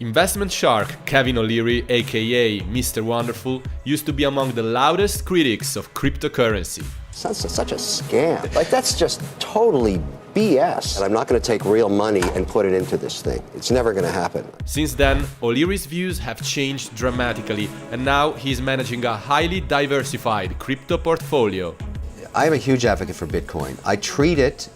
Investment shark Kevin O Leary, aka Mr. Wonderful, used to be among the loudest critics of cryptocurrency. Sounds such a scam. Like, that's just totally BS. And I'm not going to take real money and put it into this thing. It's never going to happen. Since then, O'Leary's views have changed dramatically, and now he's managing a highly diversified crypto portfolio. I am a huge advocate for Bitcoin. I treat it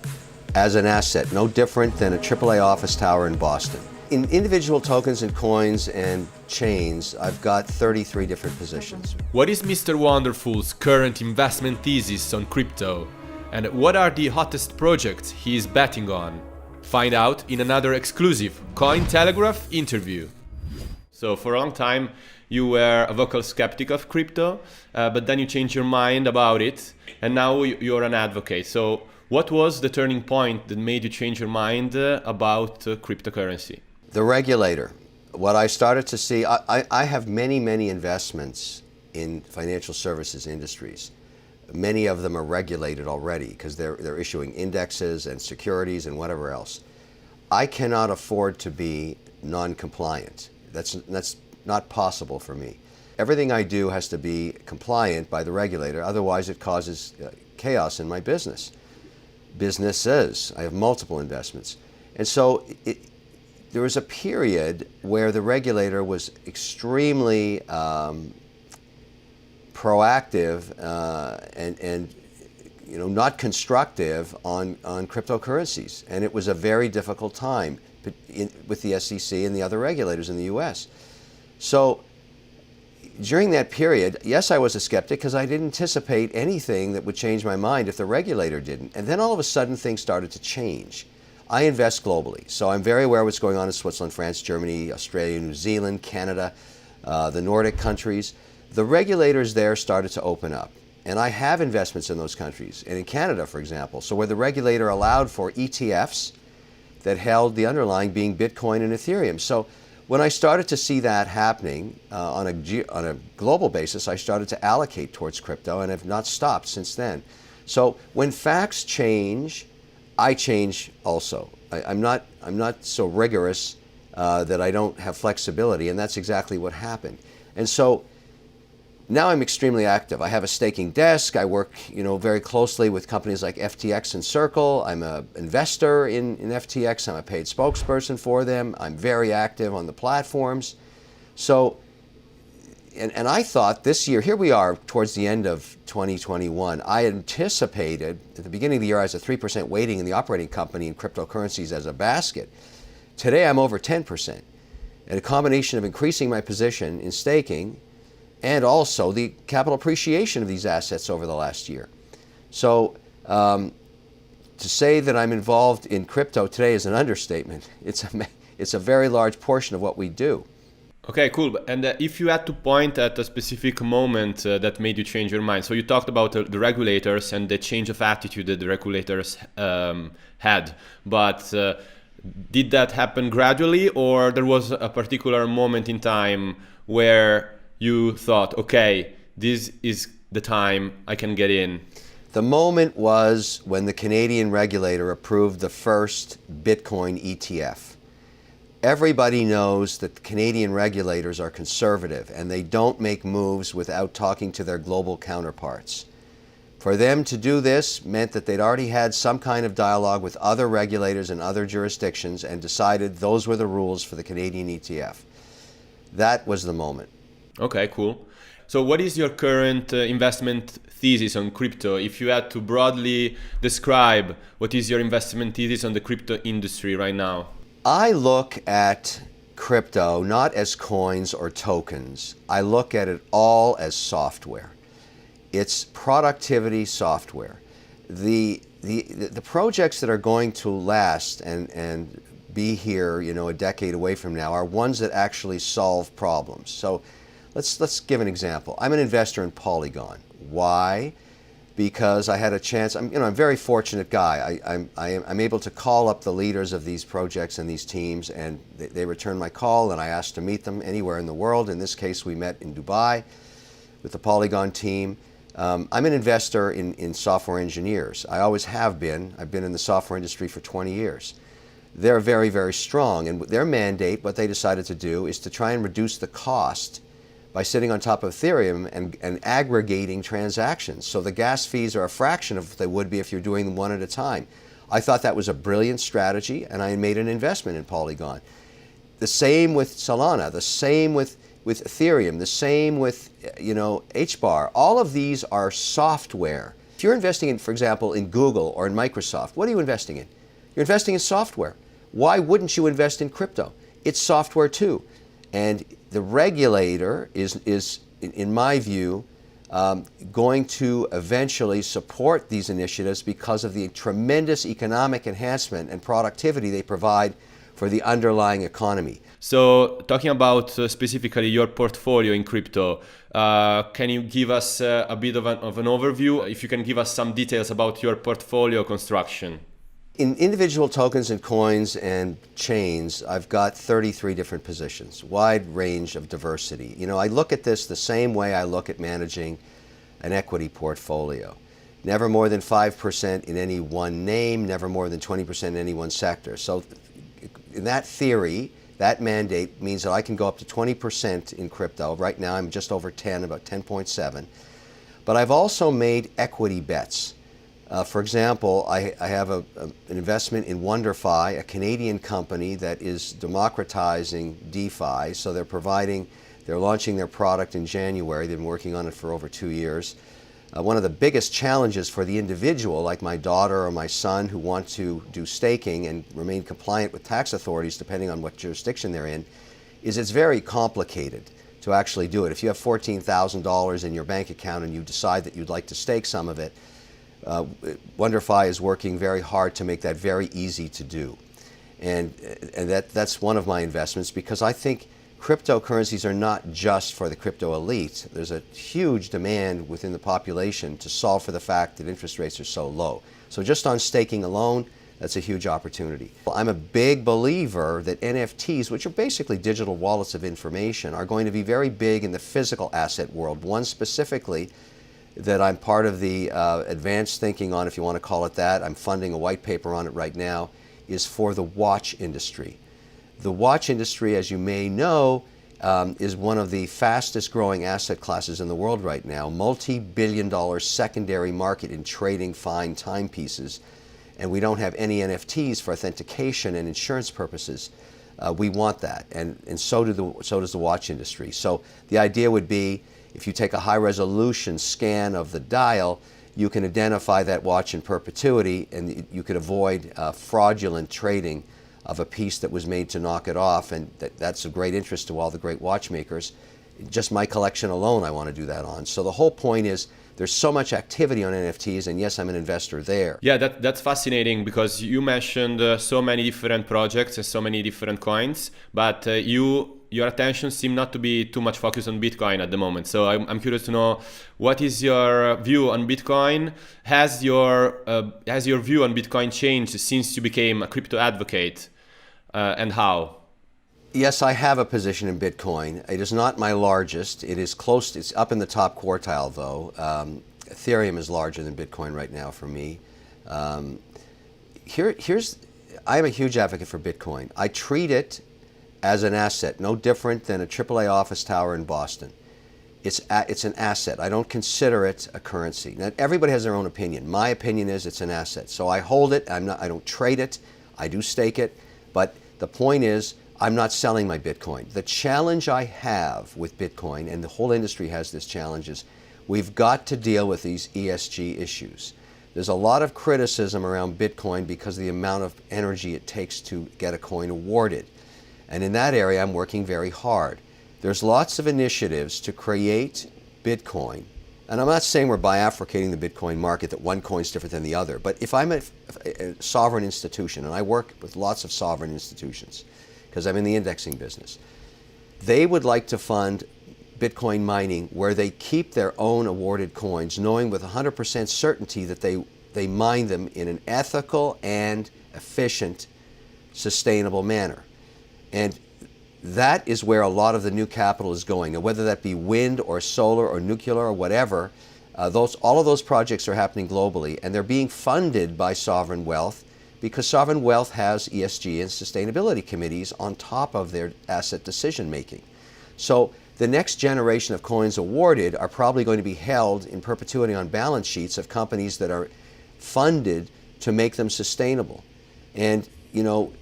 as an asset, no different than a AAA office tower in Boston. In individual tokens and coins and chains, I've got 33 different positions. What is Mr. Wonderful's current investment thesis on crypto? And what are the hottest projects he is betting on? Find out in another exclusive Cointelegraph interview. So for a long time, you were a vocal skeptic of crypto, but then you changed your mind about it, and now you're an advocate. So what was the turning point that made you change your mind about cryptocurrency? The regulator. What I started to see, I have many investments in financial services industries. Many of them are regulated already because they're issuing indexes and securities and whatever else. I cannot afford to be non-compliant. That's not possible for me. Everything I do has to be compliant by the regulator, otherwise it causes chaos in my business. Businesses, I have multiple investments. And so there was a period where the regulator was extremely proactive and not constructive on cryptocurrencies, and it was a very difficult time with the SEC and the other regulators in the U.S. So during that period, yes, I was a skeptic because I didn't anticipate anything that would change my mind if the regulator didn't. And then all of a sudden things started to change. I invest globally, so I'm very aware of what's going on in Switzerland, France, Germany, Australia, New Zealand, Canada, the Nordic countries. The regulators there started to open up, and I have investments in those countries, and in Canada, for example, so where the regulator allowed for ETFs that held the underlying being Bitcoin and Ethereum. So when I started to see that happening on a global basis, I started to allocate towards crypto and have not stopped since then. So when facts change, I change also. I'm not so rigorous that I don't have flexibility, and that's exactly what happened. And so now I'm extremely active. I have a staking desk. I work, very closely with companies like FTX and Circle. I'm an investor in FTX. I'm a paid spokesperson for them. I'm very active on the platforms. So, and I thought this year, here we are towards the end of 2021, I anticipated at the beginning of the year I was a 3% weighting in the operating company in cryptocurrencies as a basket. Today I'm over 10%. And a combination of increasing my position in staking and also the capital appreciation of these assets over the last year. So to say that I'm involved in crypto today is an understatement. It's a very large portion of what we do. Okay, cool. And if you had to point at a specific moment that made you change your mind, so you talked about the regulators and the change of attitude that the regulators had, but did that happen gradually, or there was a particular moment in time where you thought, okay, this is the time I can get in? The moment was when the Canadian regulator approved the first Bitcoin ETF. Everybody knows that the Canadian regulators are conservative and they don't make moves without talking to their global counterparts. For them to do this meant that they'd already had some kind of dialogue with other regulators in other jurisdictions and decided those were the rules for the Canadian ETF. That was the moment. Okay, cool. So what is your current investment thesis on crypto? If you had to broadly describe what is your investment thesis on the crypto industry right now? I look at crypto not as coins or tokens. I look at it all as software. It's productivity software. The projects that are going to last and be here, a decade away from now are ones that actually solve problems. So let's give an example. I'm an investor in Polygon. Why? Because I had a chance. I'm a very fortunate guy. I'm able to call up the leaders of these projects and these teams, and they return my call, and I asked to meet them anywhere in the world. In this case, we met in Dubai with the Polygon team. I'm an investor in software engineers. I always have been. I've been in the software industry for 20 years. they're very, very strong. And their mandate, what they decided to do, is to try and reduce the cost by sitting on top of Ethereum and aggregating transactions. So the gas fees are a fraction of what they would be if you're doing them one at a time. I thought that was a brilliant strategy, and I made an investment in Polygon. The same with Solana, the same with Ethereum, the same with HBAR. All of these are software. If you're investing in, for example, in Google or in Microsoft, what are you investing in? You're investing in software. Why wouldn't you invest in crypto? It's software too. And the regulator is in my view, going to eventually support these initiatives because of the tremendous economic enhancement and productivity they provide for the underlying economy. So, talking about specifically your portfolio in crypto, can you give us a bit of an overview? If you can give us some details about your portfolio construction. In individual tokens and coins and chains, I've got 33 different positions, wide range of diversity. I look at this the same way I look at managing an equity portfolio. Never more than 5% in any one name, never more than 20% in any one sector. So in that theory, that mandate means that I can go up to 20% in crypto. Right now I'm just over 10, about 10.7. But I've also made equity bets. For example, I have an investment in WonderFi, a Canadian company that is democratizing DeFi. So they're launching their product in January. They've been working on it for over 2 years. One of the biggest challenges for the individual, like my daughter or my son who want to do staking and remain compliant with tax authorities depending on what jurisdiction they're in, is it's very complicated to actually do it. If you have $14,000 in your bank account and you decide that you'd like to stake some of it, WonderFi is working very hard to make that very easy to do. And that's one of my investments because I think cryptocurrencies are not just for the crypto elite. There's a huge demand within the population to solve for the fact that interest rates are so low. So just on staking alone, that's a huge opportunity. I'm a big believer that NFTs, which are basically digital wallets of information, are going to be very big in the physical asset world. One specifically that I'm part of the advanced thinking on, if you want to call it that, I'm funding a white paper on it right now, is for the watch industry. The watch industry, as you may know, is one of the fastest growing asset classes in the world right now, multi-billion-dollar secondary market in trading fine timepieces. And we don't have any NFTs for authentication and insurance purposes. We want that, and so does the watch industry. So the idea would be, if you take a high-resolution scan of the dial, you can identify that watch in perpetuity, and you could avoid fraudulent trading of a piece that was made to knock it off, and that's of great interest to all the great watchmakers. Just my collection alone I want to do that on. So the whole point is there's so much activity on NFTs, and yes, I'm an investor there. Yeah, that's fascinating because you mentioned so many different projects and so many different coins, but your attention seems not to be too much focused on Bitcoin at the moment. So I'm curious to know, what is your view on Bitcoin? Has your view on Bitcoin changed since you became a crypto advocate, and how? Yes, I have a position in Bitcoin. It is not my largest. It is close. It's up in the top quartile, though. Ethereum is larger than Bitcoin right now for me. I am a huge advocate for Bitcoin. I treat it as an asset, no different than a AAA office tower in Boston. It's an asset. I don't consider it a currency. Now, everybody has their own opinion. My opinion is it's an asset. So I hold it. I don't trade it. I do stake it. But the point is, I'm not selling my Bitcoin. The challenge I have with Bitcoin, and the whole industry has this challenge, is we've got to deal with these ESG issues. There's a lot of criticism around Bitcoin because of the amount of energy it takes to get a coin awarded. And in that area, I'm working very hard. There's lots of initiatives to create Bitcoin. And I'm not saying we're bifurcating the Bitcoin market, that one coin's different than the other. But if I'm a sovereign institution, and I work with lots of sovereign institutions, because I'm in the indexing business, they would like to fund Bitcoin mining where they keep their own awarded coins, knowing with 100% certainty that they mine them in an ethical and efficient, sustainable manner. And that is where a lot of the new capital is going. Now, whether that be wind or solar or nuclear or whatever, all of those projects are happening globally, and they're being funded by sovereign wealth because sovereign wealth has ESG and sustainability committees on top of their asset decision making. So the next generation of coins awarded are probably going to be held in perpetuity on balance sheets of companies that are funded to make them sustainable. And, you know,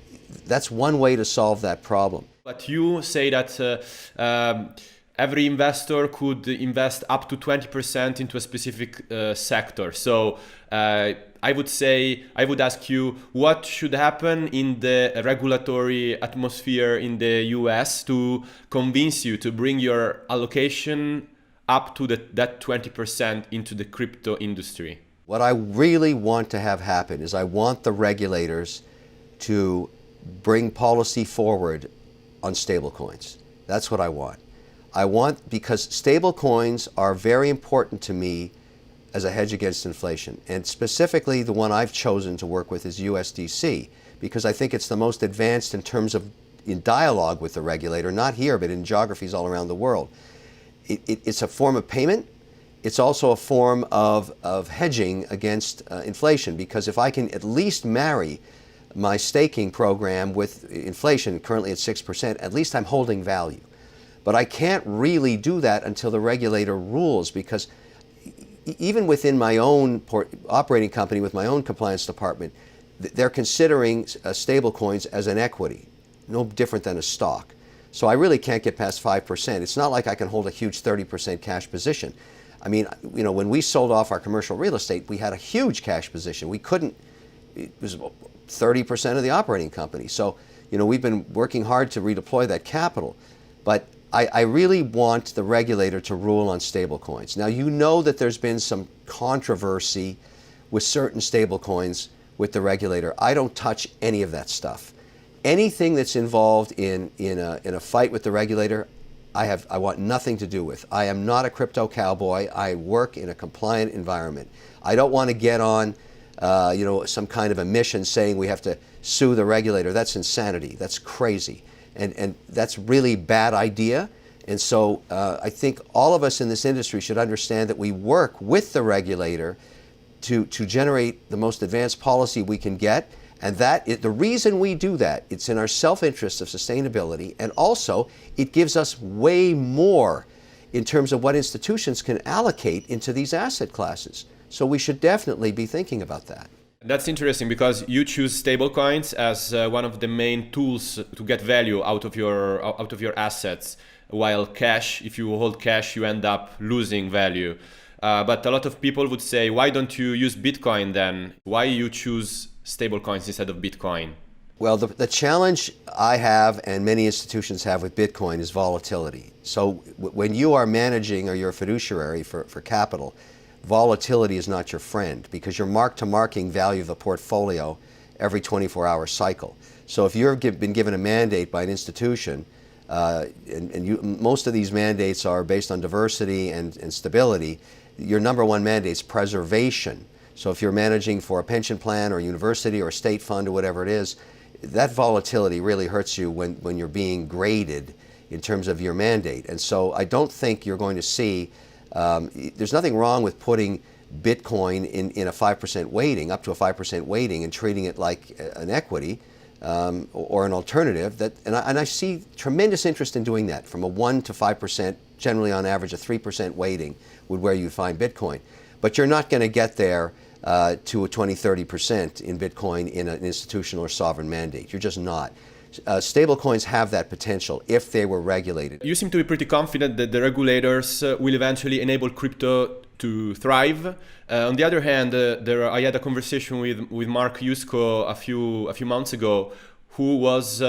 that's one way to solve that problem. But you say that every investor could invest up to 20% into a specific sector. So I would ask you, what should happen in the regulatory atmosphere in the US to convince you to bring your allocation up to that 20% into the crypto industry? What I really want to have happen is I want the regulators to bring policy forward on stablecoins. That's what I want. Because stablecoins are very important to me as a hedge against inflation. And specifically, the one I've chosen to work with is USDC, because I think it's the most advanced in terms of in dialogue with the regulator, not here, but in geographies all around the world. It's a form of payment. It's also a form of hedging against inflation, because if I can at least marry my staking program with inflation, currently at 6%, at least I'm holding value. But I can't really do that until the regulator rules, because even within my own operating company with my own compliance department, they're considering stablecoins as an equity, no different than a stock. So I really can't get past 5%. It's not like I can hold a huge 30% cash position. I mean, you know, when we sold off our commercial real estate, we had a huge cash position. We couldn't, it was 30% of the operating company. So, you know, we've been working hard to redeploy that capital. But I really want the regulator to rule on stablecoins. Now, you know that there's been some controversy with certain stablecoins with the regulator. I don't touch any of that stuff. Anything that's involved in a fight with the regulator, I want nothing to do with. I am not a crypto cowboy. I work in a compliant environment. I don't want to get on you know, some kind of a mission saying we have to sue the regulator. That's insanity. That's crazy. And that's really bad idea. And so I think all of us in this industry should understand that we work with the regulator to generate the most advanced policy we can get. And the reason we do that, it's in our self-interest of sustainability, and also it gives us way more in terms of what institutions can allocate into these asset classes. So we should definitely be thinking about that. That's interesting, because you choose stablecoins as one of the main tools to get value out of your assets, while cash, if you hold cash, you end up losing value. But a lot of people would say, why don't you use Bitcoin then? Why you choose stablecoins instead of Bitcoin? Well, the challenge I have and many institutions have with Bitcoin is volatility. So when you are managing, or you're a fiduciary for capital, volatility is not your friend, because you're mark-to-marking value of the portfolio every 24-hour cycle. So if you've been given a mandate by an institution, most of these mandates are based on diversity and stability, your number one mandate is preservation. So if you're managing for a pension plan or a university or a state fund or whatever it is, that volatility really hurts you when you're being graded in terms of your mandate. And so I don't think you're going to see there's nothing wrong with putting Bitcoin in a 5% weighting, up to a 5% weighting, and treating it like an equity or an alternative. And I see tremendous interest in doing that, from a 1 to 5%, generally on average a 3% weighting would where you find Bitcoin. But you're not going to get there to a 20-30% in Bitcoin in an institutional or sovereign mandate. You're just not. Stablecoins have that potential if they were regulated. You seem to be pretty confident that the regulators will eventually enable crypto to thrive. On the other hand, I had a conversation with Mark Yusko a few months ago, who was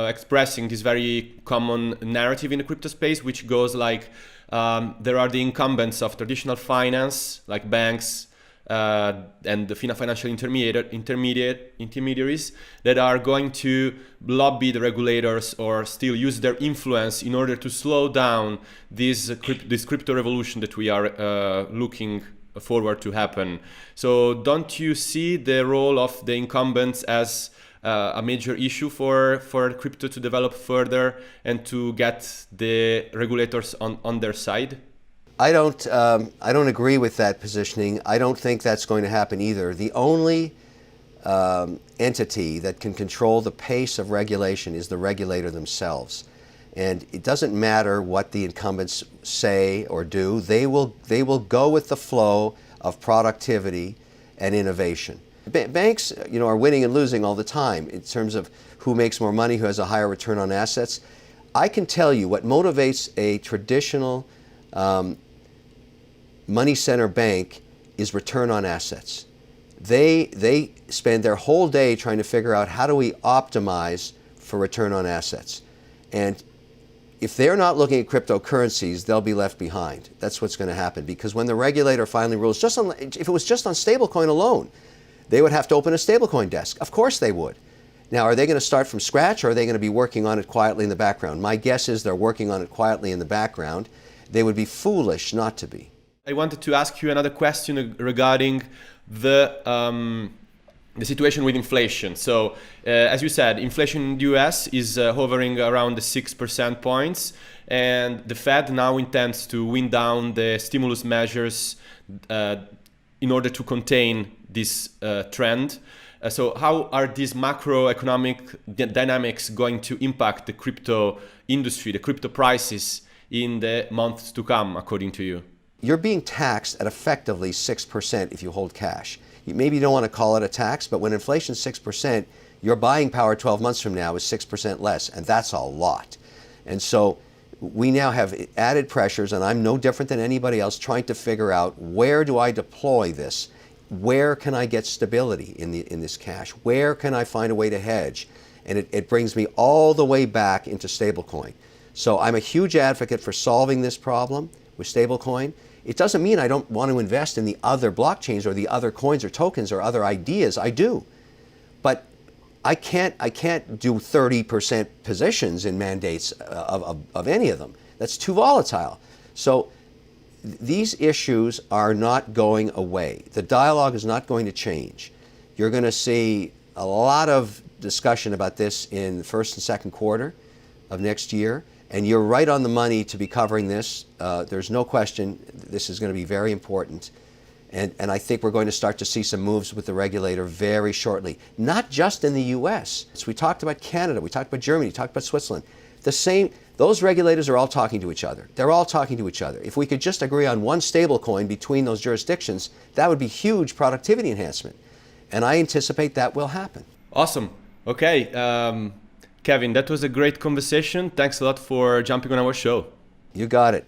expressing this very common narrative in the crypto space, which goes like, there are the incumbents of traditional finance, like banks, and the financial intermediaries that are going to lobby the regulators or still use their influence in order to slow down this crypto revolution that we are looking forward to happen. So don't you see the role of the incumbents as a major issue for crypto to develop further and to get the regulators on their side? I don't agree with that positioning. I don't think that's going to happen either. The only entity that can control the pace of regulation is the regulator themselves. And it doesn't matter what the incumbents say or do, they will go with the flow of productivity and innovation. Banks, are winning and losing all the time in terms of who makes more money, who has a higher return on assets. I can tell you what motivates a traditional money center bank is return on assets. They spend their whole day trying to figure out how do we optimize for return on assets. And if they're not looking at cryptocurrencies, they'll be left behind. That's what's going to happen, because when the regulator finally rules, if it was just on stablecoin alone, they would have to open a stablecoin desk. Of course they would. Now, are they going to start from scratch, or are they going to be working on it quietly in the background? My guess is they're working on it quietly in the background. They would be foolish not to be. I wanted to ask you another question regarding the situation with inflation. So, as you said, inflation in the US is hovering around the 6% points, and the Fed now intends to wind down the stimulus measures in order to contain this trend. So how are these macroeconomic dynamics going to impact the crypto industry, the crypto prices in the months to come, according to you? You're being taxed at effectively 6% if you hold cash. Maybe you don't want to call it a tax, but when inflation's 6%, your buying power 12 months from now is 6% less, and that's a lot. And so we now have added pressures, and I'm no different than anybody else trying to figure out, where do I deploy this? Where can I get stability in this cash? Where can I find a way to hedge? And it brings me all the way back into stablecoin. So I'm a huge advocate for solving this problem with stablecoin. It doesn't mean I don't want to invest in the other blockchains or the other coins or tokens or other ideas. I do. But I can't do 30% positions in mandates of any of them. That's too volatile. So these issues are not going away. The dialogue is not going to change. You're going to see a lot of discussion about this in the first and second quarter of next year. And you're right on the money to be covering this. There's no question this is going to be very important. And I think we're going to start to see some moves with the regulator very shortly. Not just in the US. So we talked about Canada, we talked about Germany, we talked about Switzerland. Those regulators are all talking to each other. They're all talking to each other. If we could just agree on one stable coin between those jurisdictions, that would be huge productivity enhancement. And I anticipate that will happen. Awesome. Okay. Kevin, that was a great conversation. Thanks a lot for jumping on our show. You got it.